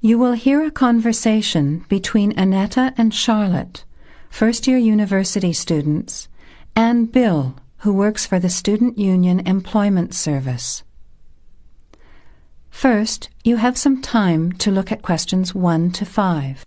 You will hear a conversation between Annetta and Charlotte, first-year university students, and Bill, who works for the Student Union Employment Service. First, you have some time to look at questions 1 to 5.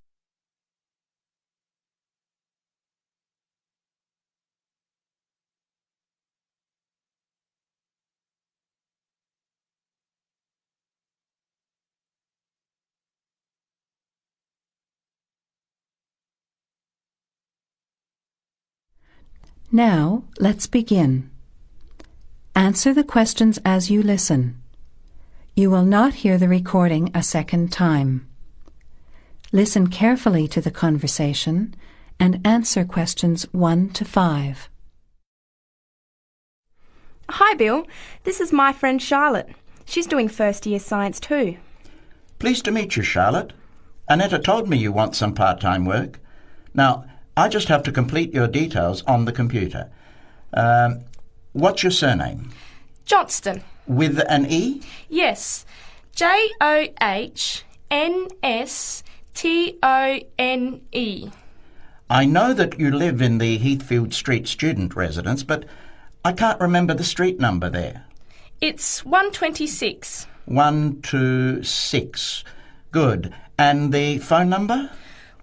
Now, let's begin. Answer the questions as you listen. You will not hear the recording a second time. Listen carefully to the conversation and answer questions 1 to 5. Hi, Bill. This is my friend Charlotte. She's doing first-year science too. Pleased to meet you, Charlotte. Annetta told me you want some part-time work. Now, I just have to complete your details on the computer. What's your surname? Johnston. With an E? Yes. JohnstonE. I know that you live in the Heathfield Street student residence, but I can't remember the street number there. It's 126. 126. Good. And the phone number?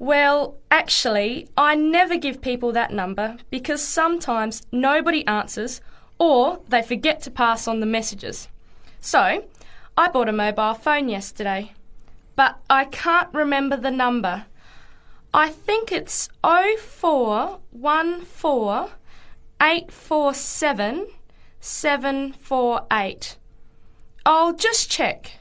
Well, actually, I never give people that number because sometimes nobody answers or they forget to pass on the messages. So, I bought a mobile phone yesterday, but I can't remember the number. I think it's 0414 847 748. I'll just check.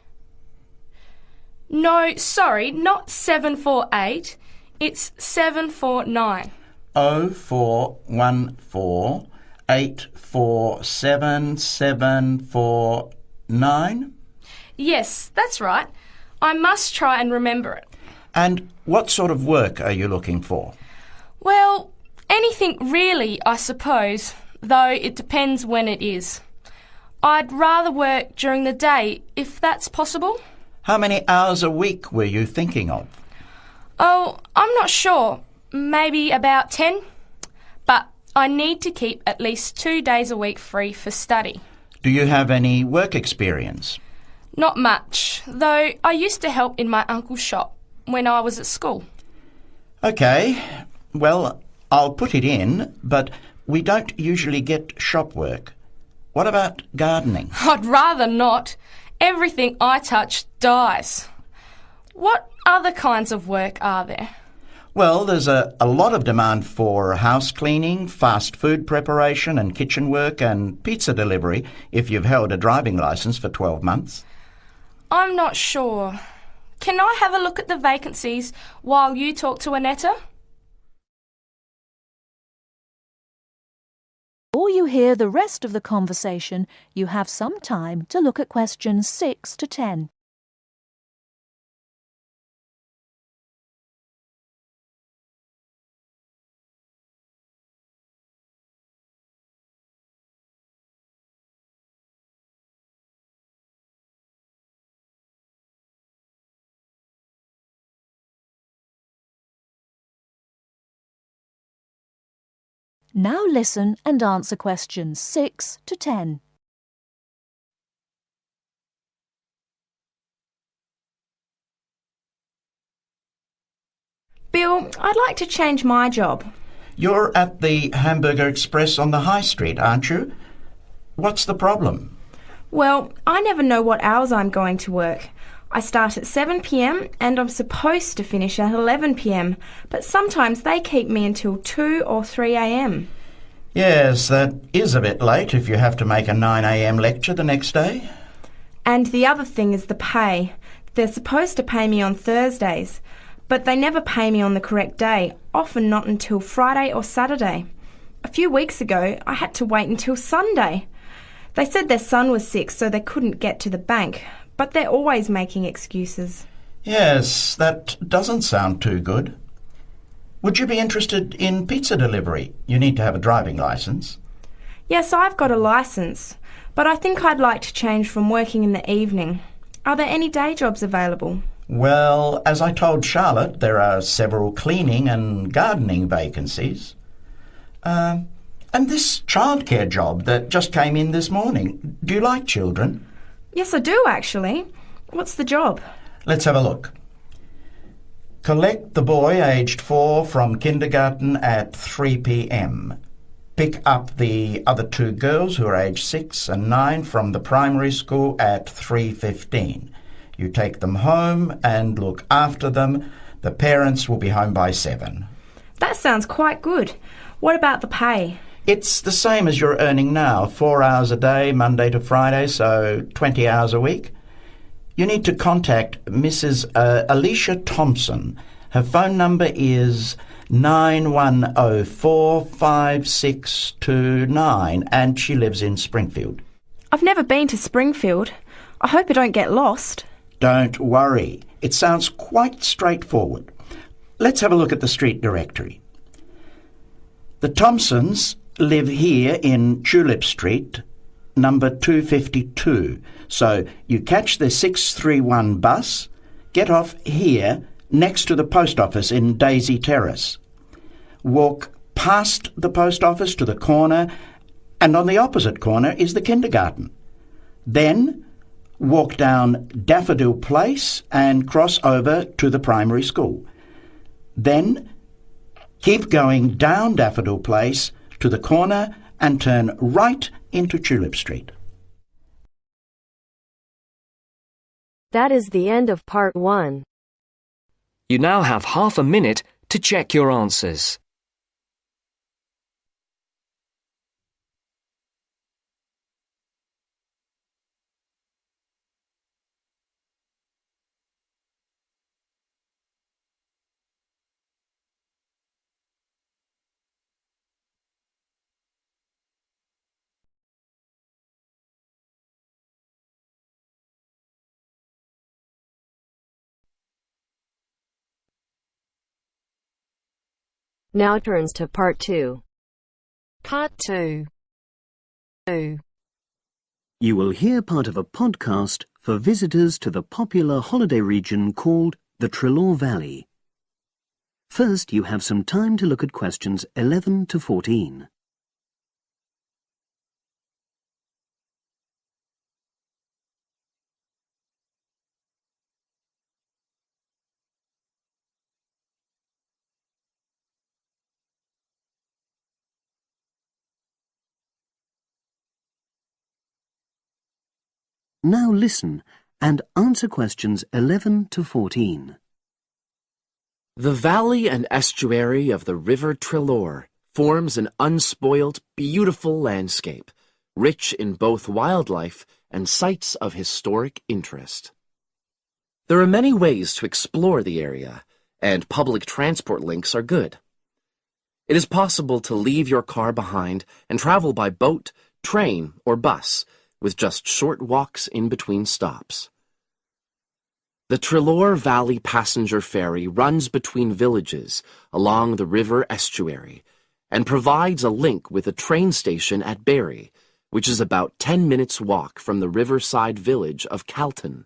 No, sorry, not 748. It's 749. 0414 847 749? Yes, that's right. I must try and remember it. And what sort of work are you looking for? Well, anything really, I suppose, though it depends when it is. I'd rather work during the day, if that's possible. How many hours a week were you thinking of? Oh, I'm not sure. Maybe about 10. But I need to keep at least 2 days a week free for study. Do you have any work experience? Not much, though I used to help in my uncle's shop when I was at school. OK. Well, I'll put it in, but we don't usually get shop work. What about gardening? I'd rather not. Everything I touch dies. What other kinds of work are there? Well, there's a lot of demand for house cleaning, fast food preparation and kitchen work and pizza delivery if you've held a driving licence for 12 months. I'm not sure. Can I have a look at the vacancies while you talk to Annetta? Before you hear the rest of the conversation, you have some time to look at questions 6 to 10. Now listen and answer questions 6 to 10. Bill, I'd like to change my job. You're at the Hamburger Express on the High Street, aren't you? What's the problem? Well, I never know what hours I'm going to work. I start at 7 p.m. and I'm supposed to finish at 11 p.m, but sometimes they keep me until 2 or 3 a.m. Yes, that is a bit late if you have to make a 9 a.m. lecture the next day. And the other thing is the pay. They're supposed to pay me on Thursdays, but they never pay me on the correct day, often not until Friday or Saturday. A few weeks ago, I had to wait until Sunday. They said their son was sick, so they couldn't get to the bank, but they're always making excuses. Yes, that doesn't sound too good. Would you be interested in pizza delivery? You need to have a driving licence. Yes, I've got a licence, but I think I'd like to change from working in the evening. Are there any day jobs available? Well, as I told Charlotte, there are several cleaning and gardening vacancies. And this childcare job that just came in this morning. Do you like children? Yes, I do, actually. What's the job? Let's have a look. Collect the boy aged 4 from kindergarten at 3 p.m. Pick up the other 2 girls who are aged 6 and 9 from the primary school at 3:15. You take them home and look after them. The parents will be home by 7. That sounds quite good. What about the pay? It's the same as you're earning now, 4 hours a day, Monday to Friday, so 20 hours a week. You need to contact Mrs. Alicia Thompson. Her phone number is 91045629 and she lives in Springfield. I've never been to Springfield. I hope I don't get lost. Don't worry. It sounds quite straightforward. Let's have a look at the street directory. The Thompsons live here in Tulip Street, number 252. So you catch the 631 bus, get off here next to the post office in Daisy Terrace. Walk past the post office to the corner, and on the opposite corner is the kindergarten. Then walk down Daffodil Place and cross over to the primary school. Then keep going down Daffodil Place to the corner and turn right into Tulip Street. That is the end of part 1. You now have half a minute to check your answers. Now turns to part 2. Part 2. You will hear part of a podcast for visitors to the popular holiday region called the Trelaw Valley. First, you have some time to look at questions 11 to 14. Now listen and answer questions 11 to 14. The valley and estuary of the River Trelaw forms an unspoilt, beautiful landscape, rich in both wildlife and sites of historic interest. There are many ways to explore the area, and public transport links are good. It is possible to leave your car behind and travel by boat, train, or bus, with just short walks in between stops. The Trelaw Valley Passenger Ferry runs between villages along the river estuary and provides a link with a train station at Barrie, which is about 10 minutes' walk from the riverside village of Calton.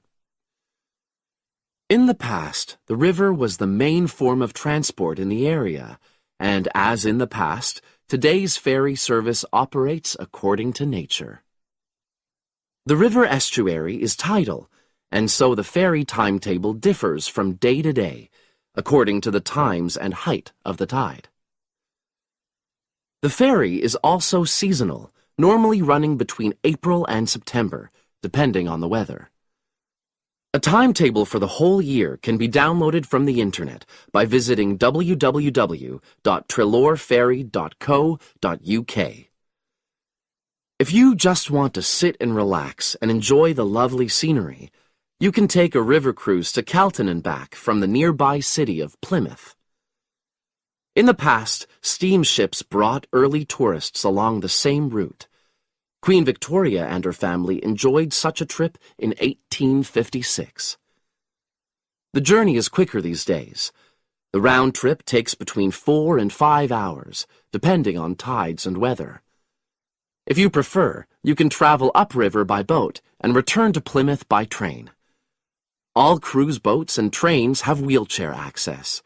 In the past, the river was the main form of transport in the area, and as in the past, today's ferry service operates according to nature. The river estuary is tidal, and so the ferry timetable differs from day to day, according to the times and height of the tide. The ferry is also seasonal, normally running between April and September, depending on the weather. A timetable for the whole year can be downloaded from the internet by visiting www.trelawferry.co.uk. If you just want to sit and relax and enjoy the lovely scenery, you can take a river cruise to Calton and back from the nearby city of Plymouth. In the past, steamships brought early tourists along the same route. Queen Victoria and her family enjoyed such a trip in 1856. The journey is quicker these days. The round trip takes between 4 and 5 hours, depending on tides and weather. If you prefer, you can travel upriver by boat and return to Plymouth by train. All cruise boats and trains have wheelchair access.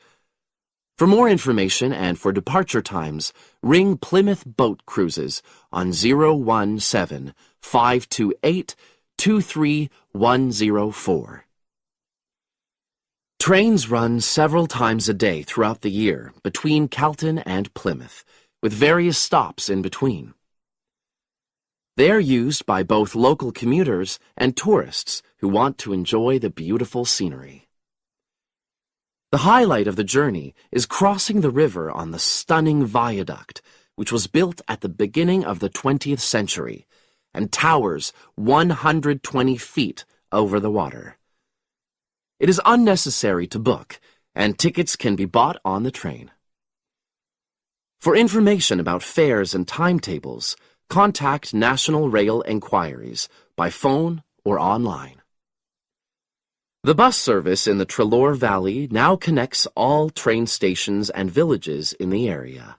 For more information and for departure times, ring Plymouth Boat Cruises on 017-528-23104. Trains run several times a day throughout the year between Calton and Plymouth, with various stops in between. They are used by both local commuters and tourists who want to enjoy the beautiful scenery. The highlight of the journey is crossing the river on the stunning viaduct, which was built at the beginning of the 20th century and towers 120 feet over the water. It is unnecessary to book, and tickets can be bought on the train. For information about fares and timetables, contact National Rail Enquiries by phone or online. The bus service in the Treloar Valley now connects all train stations and villages in the area.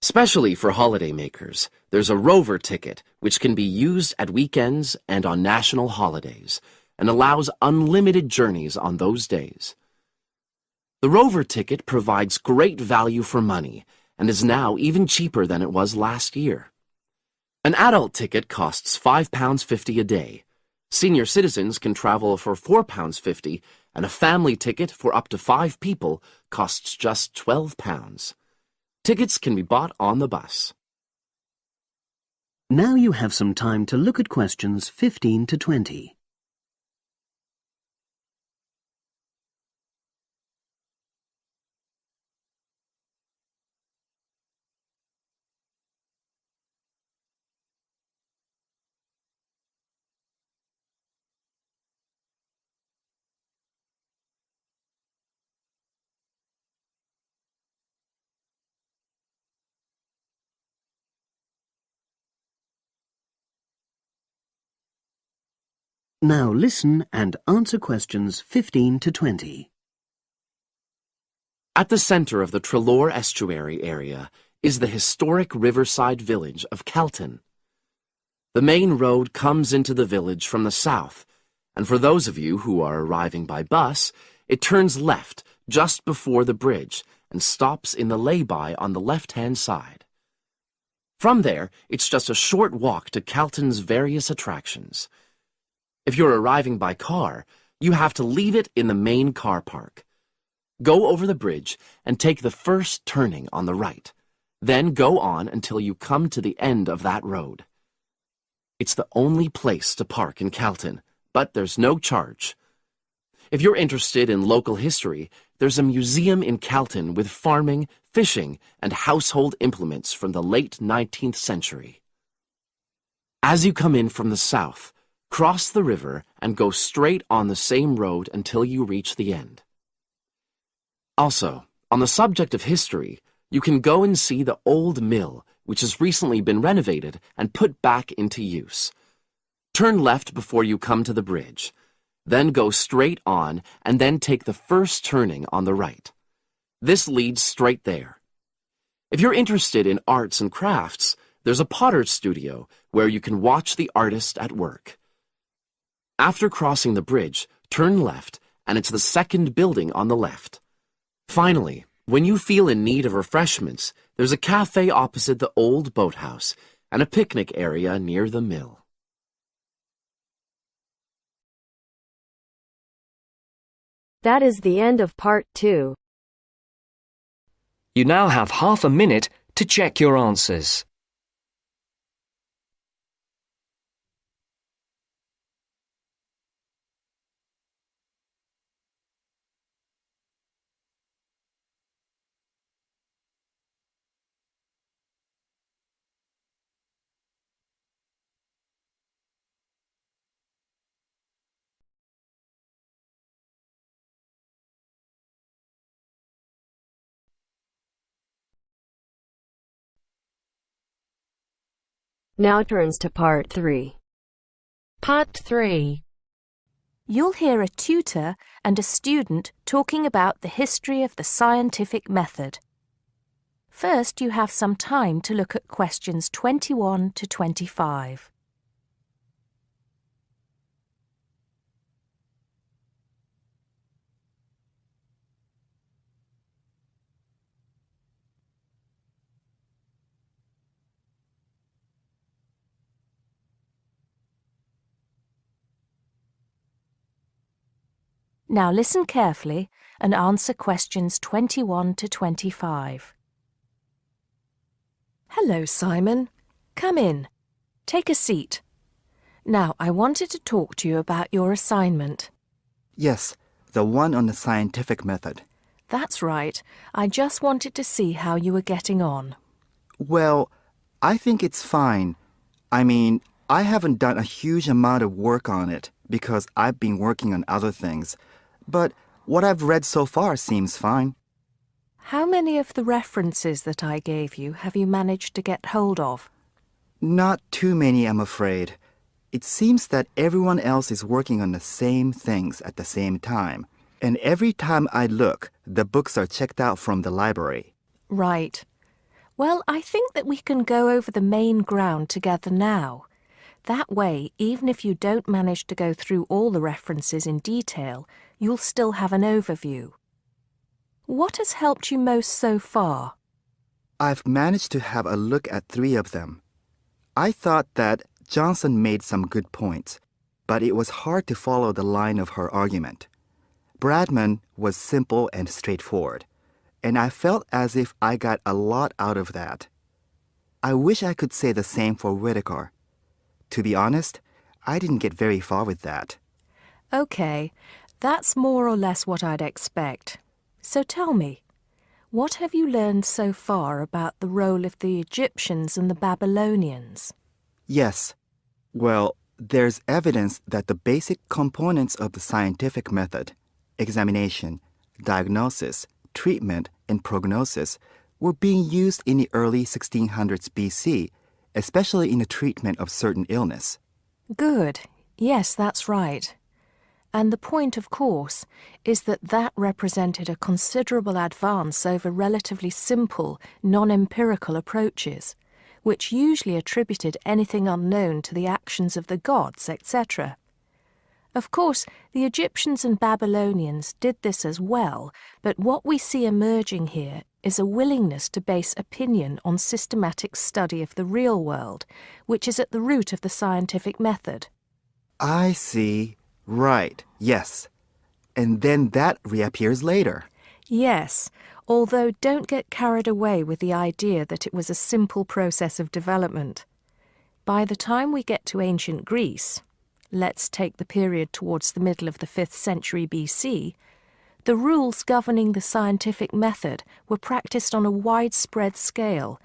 Especially for holidaymakers, there's a Rover ticket which can be used at weekends and on national holidays and allows unlimited journeys on those days. The Rover ticket provides great value for money and is now even cheaper than it was last year. An adult ticket costs £5.50 a day. Senior citizens can travel for £4.50, and a family ticket for up to 5 people costs just £12. Tickets can be bought on the bus. Now you have some time to look at questions 15 to 20. Now listen and answer questions 15 to 20. At the center of the Treloar estuary area is the historic riverside village of Calton. The main road comes into the village from the south, and for those of you who are arriving by bus, it turns left just before the bridge and stops in the lay-by on the left-hand side. From there, it's just a short walk to Calton's various attractions. If you're arriving by car, you have to leave it in the main car park. Go over the bridge and take the first turning on the right. Then go on until you come to the end of that road. It's the only place to park in Calton, but there's no charge. If you're interested in local history, there's a museum in Calton with farming, fishing, and household implements from the late 19th century. As you come in from the south, cross the river and go straight on the same road until you reach the end. Also, on the subject of history, you can go and see the old mill, which has recently been renovated and put back into use. Turn left before you come to the bridge. Then go straight on and then take the first turning on the right. This leads straight there. If you're interested in arts and crafts, there's a potter's studio where you can watch the artist at work. After crossing the bridge, turn left, and it's the second building on the left. Finally, when you feel in need of refreshments, there's a cafe opposite the old boathouse and a picnic area near the mill. That is the end of part 2. You now have half a minute to check your answers. Now turns to part 3. Part 3. You'll hear a tutor and a student talking about the history of the scientific method. First, you have some time to look at questions 21 to 25. Now listen carefully and answer questions 21 to 25. Hello, Simon. Come in. Take a seat. Now, I wanted to talk to you about your assignment. Yes, the one on the scientific method. That's right. I just wanted to see how you were getting on. Well, I think it's fine. I mean, I haven't done a huge amount of work on it because I've been working on other things. But what I've read so far seems fine. How many of the references that I gave you have you managed to get hold of? Not too many, I'm afraid. It seems that everyone else is working on the same things at the same time. And every time I look, the books are checked out from the library. Right. Well, I think that we can go over the main ground together now. That way, even if you don't manage to go through all the references in detail, you'll still have an overview. What has helped you most so far? I've managed to have a look at 3 of them. I thought that Johnson made some good points, but it was hard to follow the line of her argument. Bradman was simple and straightforward, and I felt as if I got a lot out of that. I wish I could say the same for Whittaker. To be honest, I didn't get very far with that. Okay, that's more or less what I'd expect. So tell me, what have you learned so far about the role of the Egyptians and the Babylonians? Yes. Well, there's evidence that the basic components of the scientific method, examination, diagnosis, treatment, and prognosis, were being used in the early 1600s BC, especially in the treatment of certain illness. Good. Yes, that's right. And the point, of course, is that that represented a considerable advance over relatively simple, non-empirical approaches, which usually attributed anything unknown to the actions of the gods, etc. Of course, the Egyptians and Babylonians did this as well, but what we see emerging here is a willingness to base opinion on systematic study of the real world, which is at the root of the scientific method. I see. Right, yes. And then that reappears later. Yes, although don't get carried away with the idea that it was a simple process of development. By the time we get to ancient Greece, let's take the period towards the middle of the 5th century BC, the rules governing the scientific method were practiced on a widespread scale,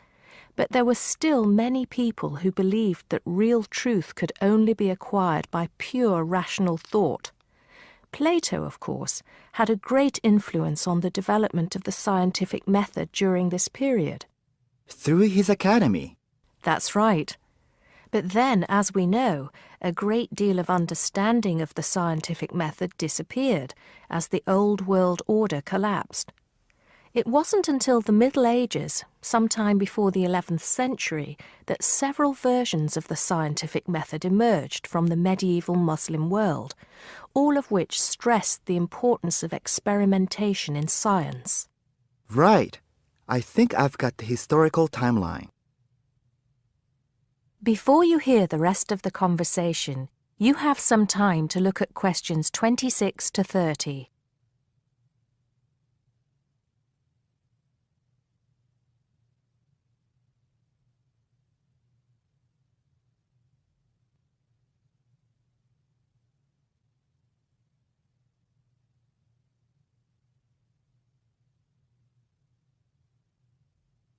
but there were still many people who believed that real truth could only be acquired by pure rational thought. Plato, of course, had a great influence on the development of the scientific method during this period. Through his academy. That's right. But then, as we know, a great deal of understanding of the scientific method disappeared as the old world order collapsed. It wasn't until the Middle Ages, sometime before the 11th century, that several versions of the scientific method emerged from the medieval Muslim world, all of which stressed the importance of experimentation in science. Right. I think I've got the historical timeline. Before you hear the rest of the conversation, you have some time to look at questions 26 to 30.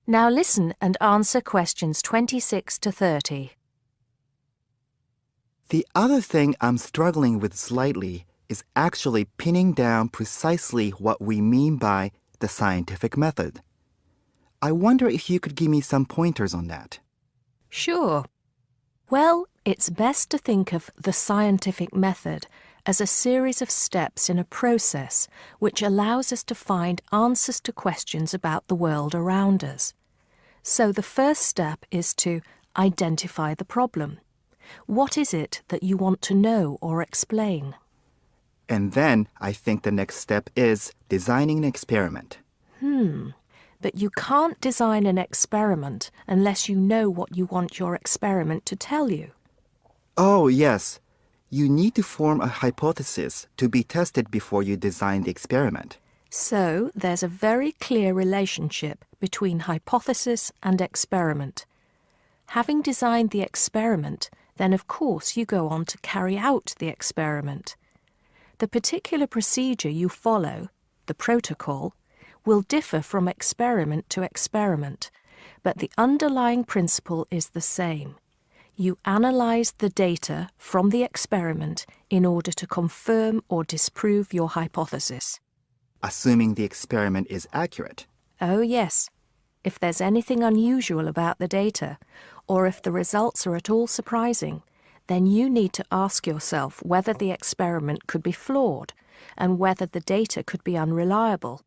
Now listen and answer questions 26 to 30. The other thing I'm struggling with slightly is actually pinning down precisely what we mean by the scientific method. I wonder if you could give me some pointers on that. Sure. Well, it's best to think of the scientific method as a series of steps in a process which allows us to find answers to questions about the world around us. So the first step is to identify the problem. What is it that you want to know or explain? And then I think the next step is designing an experiment. But you can't design an experiment unless you know what you want your experiment to tell you. Oh, yes. You need to form a hypothesis to be tested before you design the experiment. So there's a very clear relationship between hypothesis and experiment. Having designed the experiment, then of course you go on to carry out the experiment. The particular procedure you follow, the protocol, will differ from experiment to experiment, but the underlying principle is the same. You analyse the data from the experiment in order to confirm or disprove your hypothesis. Assuming the experiment is accurate. Oh yes, if there's anything unusual about the data, or if the results are at all surprising, then you need to ask yourself whether the experiment could be flawed and whether the data could be unreliable.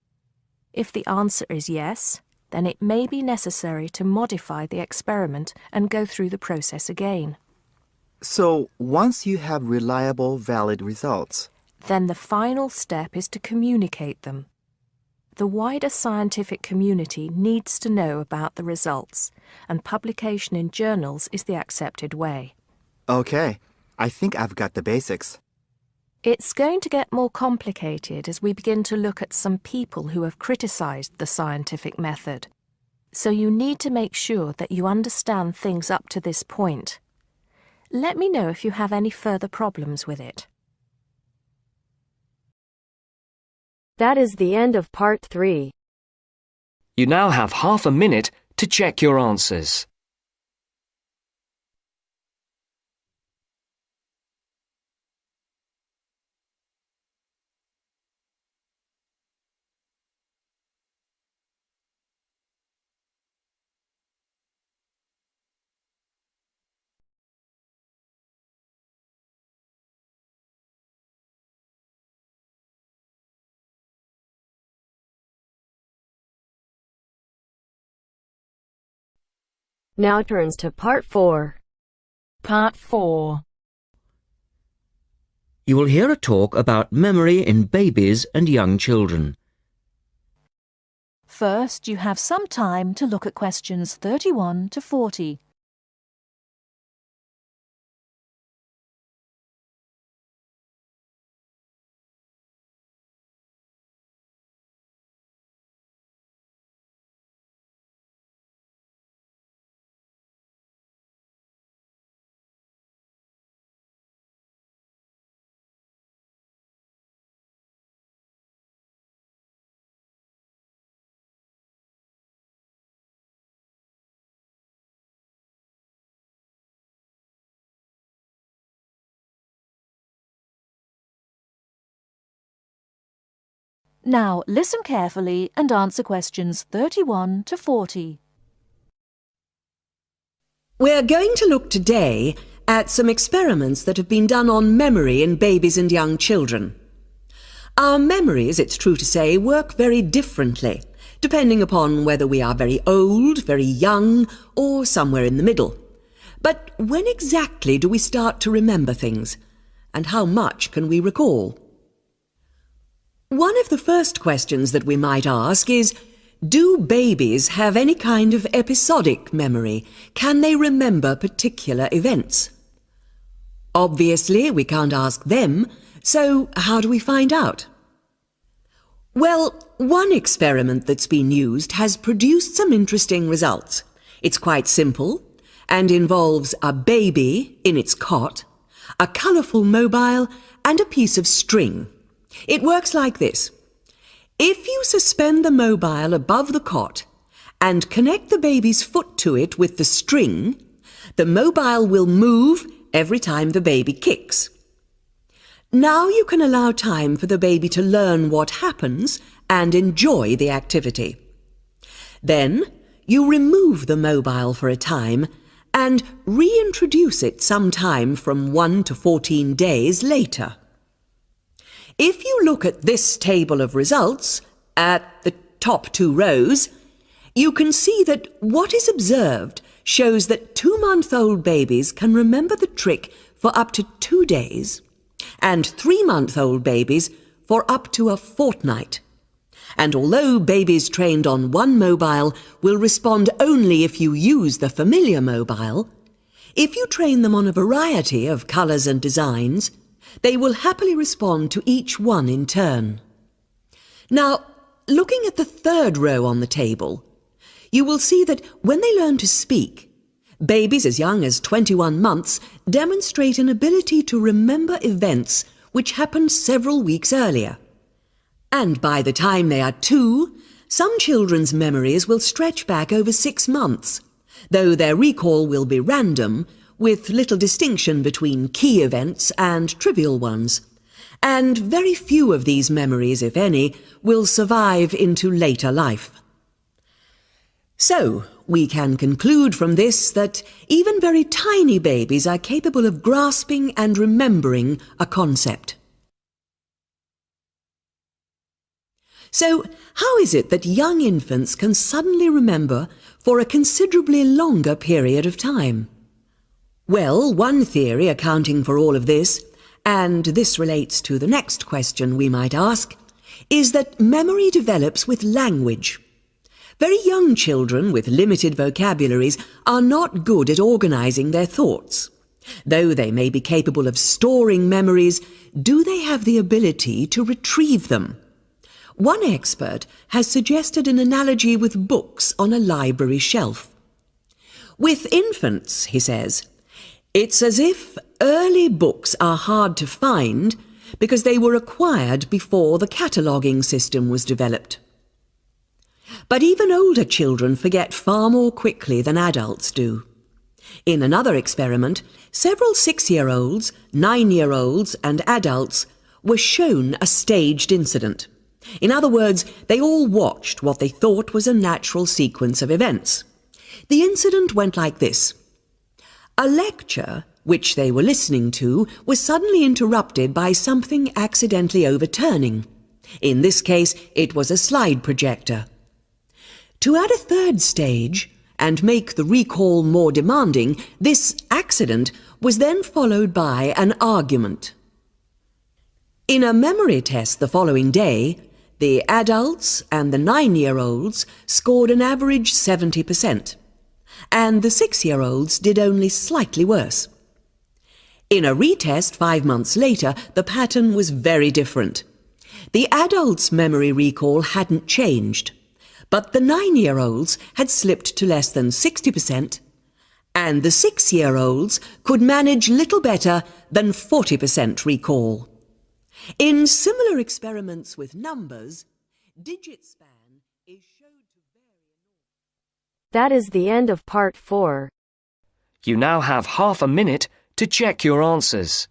If the answer is yes, then it may be necessary to modify the experiment and go through the process again. So, once you have reliable, valid results, then the final step is to communicate them. The wider scientific community needs to know about the results, and publication in journals is the accepted way. Okay, I think I've got the basics. It's going to get more complicated as we begin to look at some people who have criticised the scientific method. So you need to make sure that you understand things up to this point. Let me know if you have any further problems with it. That is the end of part 3. You now have half a minute to check your answers. Now turns to part 4. Part 4. You will hear a talk about memory in babies and young children. First, you have some time to look at questions 31 to 40. Now listen carefully and answer questions 31 to 40. We're going to look today at some experiments that have been done on memory in babies and young children. Our memories, it's true to say, work very differently, depending upon whether we are very old, very young, or somewhere in the middle. But when exactly do we start to remember things? And how much can we recall? One of the first questions that we might ask is, do babies have any kind of episodic memory? Can they remember particular events? Obviously, we can't ask them, so how do we find out? Well, one experiment that's been used has produced some interesting results. It's quite simple and involves a baby in its cot, a colourful mobile, and a piece of string. It works like this. If you suspend the mobile above the cot and connect the baby's foot to it with the string, the mobile will move every time the baby kicks. Now you can allow time for the baby to learn what happens and enjoy the activity. Then you remove the mobile for a time and reintroduce it sometime from 1 to 14 days later. If you look at this table of results, at the top 2 rows, you can see that what is observed shows that 2-month-old babies can remember the trick for up to 2 days, and 3-month-old babies for up to a fortnight. And although babies trained on one mobile will respond only if you use the familiar mobile, If you train them on a variety of colours and designs, they will happily respond to each one in turn. Now, looking at the third row on the table, you will see that when they learn to speak, babies as young as 21 months demonstrate an ability to remember events which happened several weeks earlier. And by the time they are 2, some children's memories will stretch back over 6 months, though their recall will be random, with little distinction between key events and trivial ones. And very few of these memories, if any, will survive into later life. So, we can conclude from this that even very tiny babies are capable of grasping and remembering a concept. So, how is it that young infants can suddenly remember for a considerably longer period of time? Well, one theory accounting for all of this, and this relates to the next question we might ask, is that memory develops with language. Very young children with limited vocabularies are not good at organising their thoughts. Though they may be capable of storing memories, do they have the ability to retrieve them? One expert has suggested an analogy with books on a library shelf. With infants, he says, it's as if early books are hard to find because they were acquired before the cataloguing system was developed. But even older children forget far more quickly than adults do. In another experiment, several 6-year-olds, 9-year-olds and adults were shown a staged incident. In other words, they all watched what they thought was a natural sequence of events. The incident went like this. A lecture, which they were listening to, was suddenly interrupted by something accidentally overturning. In this case, it was a slide projector. To add a third stage, and make the recall more demanding, this accident was then followed by an argument. In a memory test the following day, the adults and the 9-year-olds scored an average 70%, and the 6-year-olds did only slightly worse. In a retest 5 months later, the pattern was very different. The adults' memory recall hadn't changed, but the 9-year-olds had slipped to less than 60%, and the 6-year-olds could manage little better than 40% recall. In similar experiments with numbers, digit span is showed to vary. That is the end of part 4. You now have half a minute to check your answers.